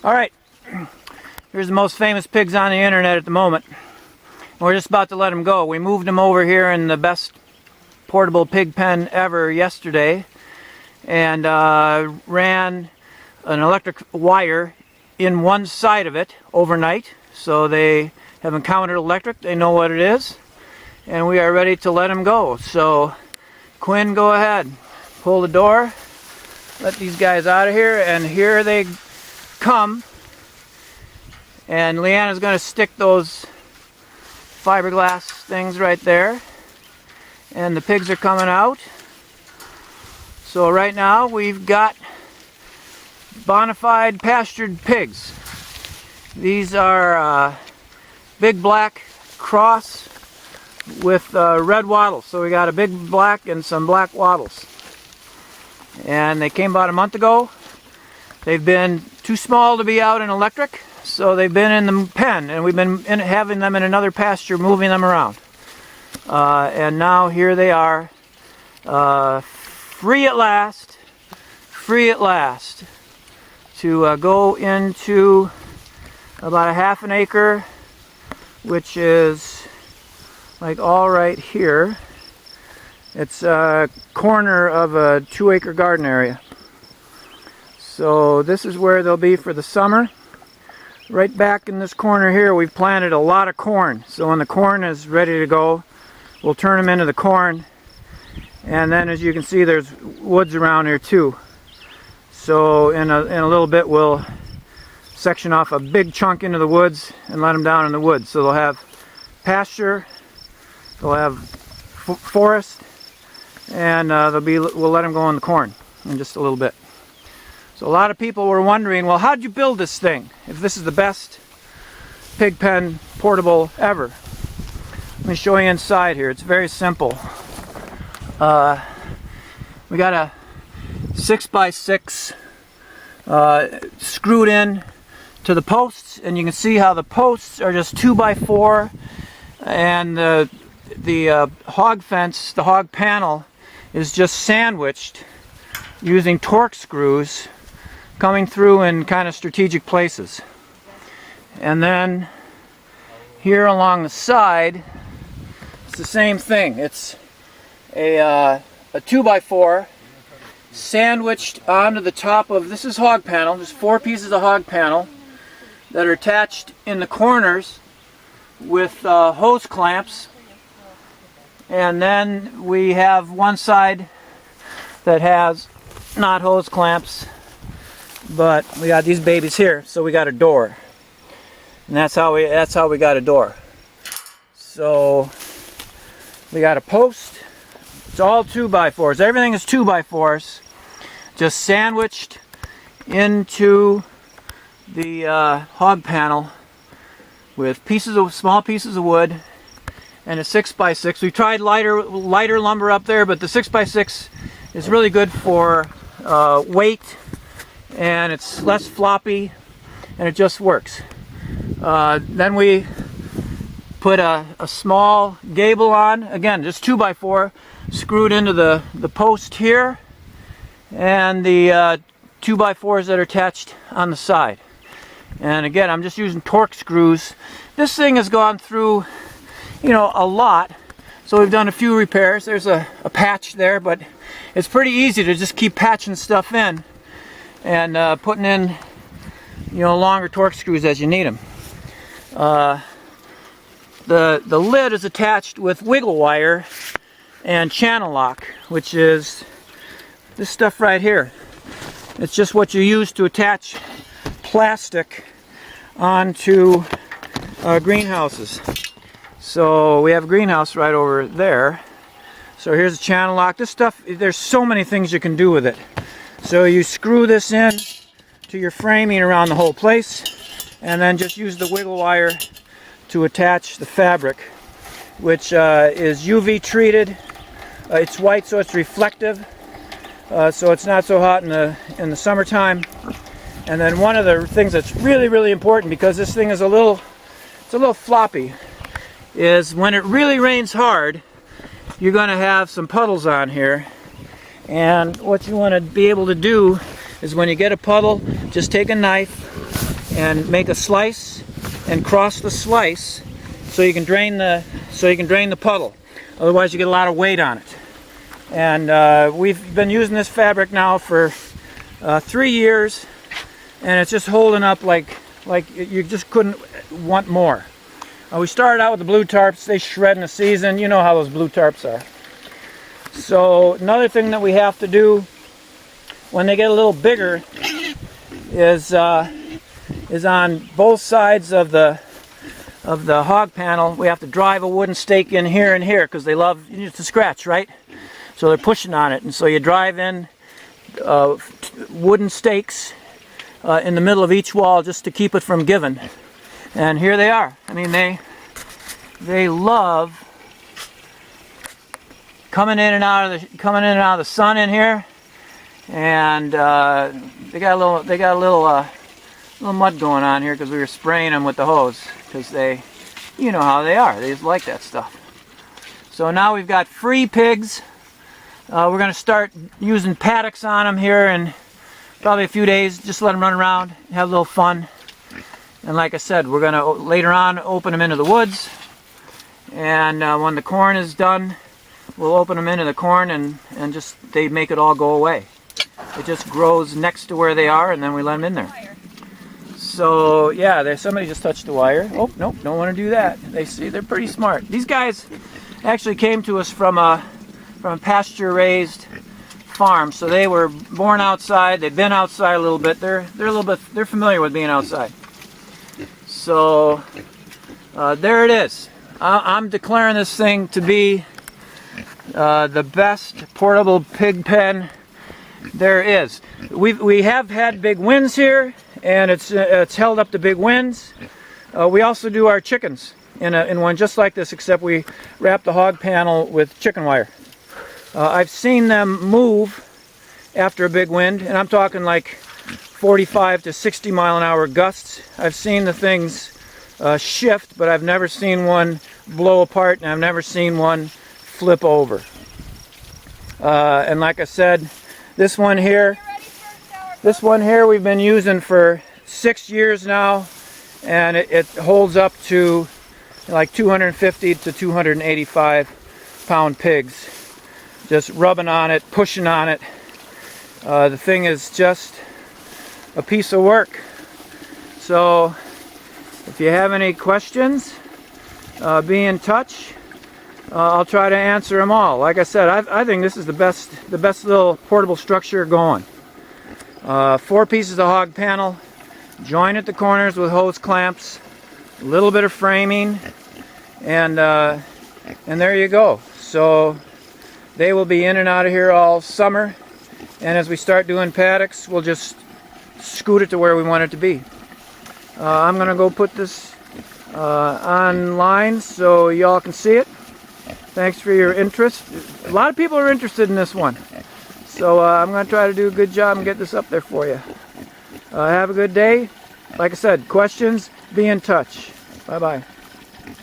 Alright, here's the most famous pigs on the internet at the moment. We're just about to let them go. We moved them over here in the best portable pig pen ever yesterday and ran an electric wire in one side of it overnight. So they have encountered electric, they know what it is, and we are ready to let them go. So Quinn, go ahead, pull the door, let these guys out of here, and here they come. And Leanna's going to stick those fiberglass things right there, and the pigs are coming out. So right now we've got bona fide pastured pigs. These are big black cross with red wattles. So we got a big black and some black wattles. And they came about a month ago. They've been too small to be out in electric, so they've been in the pen, and we've been having them in another pasture, moving them around. And now here they are, free at last, to go into about a half an acre, which is like all right here. It's a corner of a 2-acre garden area. So this is where they'll be for the summer. Right back in this corner here, we've planted a lot of corn. So when the corn is ready to go, we'll turn them into the corn. And then, as you can see, there's woods around here too. So in a little bit, we'll section off a big chunk into the woods and let them down in the woods. So they'll have pasture, they'll have forest, and we'll let them go in the corn in just a little bit. So a lot of people were wondering, well, how'd you build this thing if this is the best pig pen portable ever? Let me show you inside here. It's very simple. We got a 6x6 screwed in to the posts, and you can see how the posts are just 2x4, and the hog fence, the hog panel, is just sandwiched using torque screws coming through in kind of strategic places. And then here along the side, it's the same thing. It's a 2x4 sandwiched onto the top of, this is hog panel, there's 4 pieces of hog panel that are attached in the corners with hose clamps. And then we have one side that has not hose clamps, but we got these babies here, so we got a door. And that's how we got a door. So we got a post. It's all 2x4s. Everything is 2x4s, just sandwiched into the hog panel with small pieces of wood and a 6x6. We tried lighter lumber up there, but the 6x6 is really good for weight, and it's less floppy, and it just works. Then we put a small gable on, again just 2x4, screwed into the post here, and the 2x4s that are attached on the side. And again, I'm just using torque screws. This thing has gone through, a lot, so we've done a few repairs. There's a patch there, but it's pretty easy to just keep patching stuff in and putting in longer torque screws as you need them. The lid is attached with wiggle wire and channel lock, which is this stuff right here. It's just what you use to attach plastic onto greenhouses. So we have a greenhouse right over there. So here's a channel lock. This stuff, there's so many things you can do with it. So you screw this in to your framing around the whole place, and then just use the wiggle wire to attach the fabric, which is UV treated. It's white, so it's reflective, so it's not so hot in the summertime. And then one of the things that's really, really important, because this thing is a little floppy, is when it really rains hard, you're going to have some puddles on here. And what you want to be able to do is when you get a puddle, just take a knife and make a slice and cross the slice so you can drain the puddle. Otherwise you get a lot of weight on it. And we've been using this fabric now for 3 years, and it's just holding up like you just couldn't want more. We started out with the blue tarps. They shred in a season. You know how those blue tarps are. So another thing that we have to do when they get a little bigger is on both sides of the hog panel, we have to drive a wooden stake in here and here, because they love to scratch, right? So they're pushing on it, and so you drive in wooden stakes in the middle of each wall just to keep it from giving. And here they are. I mean, they love coming in and out of the sun in here, and they got a little mud going on here because we were spraying them with the hose, because you know how they are. They just like that stuff. So now we've got free pigs. We're going to start using paddocks on them here in probably a few days. Just let them run around, have a little fun. And like I said, we're going to later on open them into the woods. And when the corn is done, we'll open them into the corn and just they make it all go away. It just grows next to where they are, and then we let them in there. So yeah, somebody just touched the wire. Oh, nope, don't want to do that. They're pretty smart. These guys actually came to us from a pasture-raised farm, so they were born outside. They've been outside a little bit. They're familiar with being outside. So there it is. I'm declaring this thing to be the best portable pig pen there is. We have had big winds here, and it's held up to big winds. We also do our chickens in one just like this, except we wrap the hog panel with chicken wire. I've seen them move after a big wind, and I'm talking like 45 to 60 mile an hour gusts. I've seen the things shift, but I've never seen one blow apart, and I've never seen one flip over. And like I said, this one here we've been using for 6 years now, and it holds up to like 250 to 285 pound pigs. Just rubbing on it, pushing on it. The thing is just a piece of work. So if you have any questions, be in touch. I'll try to answer them all. Like I said, I think this is the best little portable structure going. 4 pieces of hog panel, join at the corners with hose clamps, a little bit of framing, and there you go. So they will be in and out of here all summer, and as we start doing paddocks, we'll just scoot it to where we want it to be. I'm going to go put this online so y'all can see it. Thanks for your interest. A lot of people are interested in this one, so I'm going to try to do a good job and get this up there for you. Have a good day. Like I said, questions, be in touch. Bye-bye.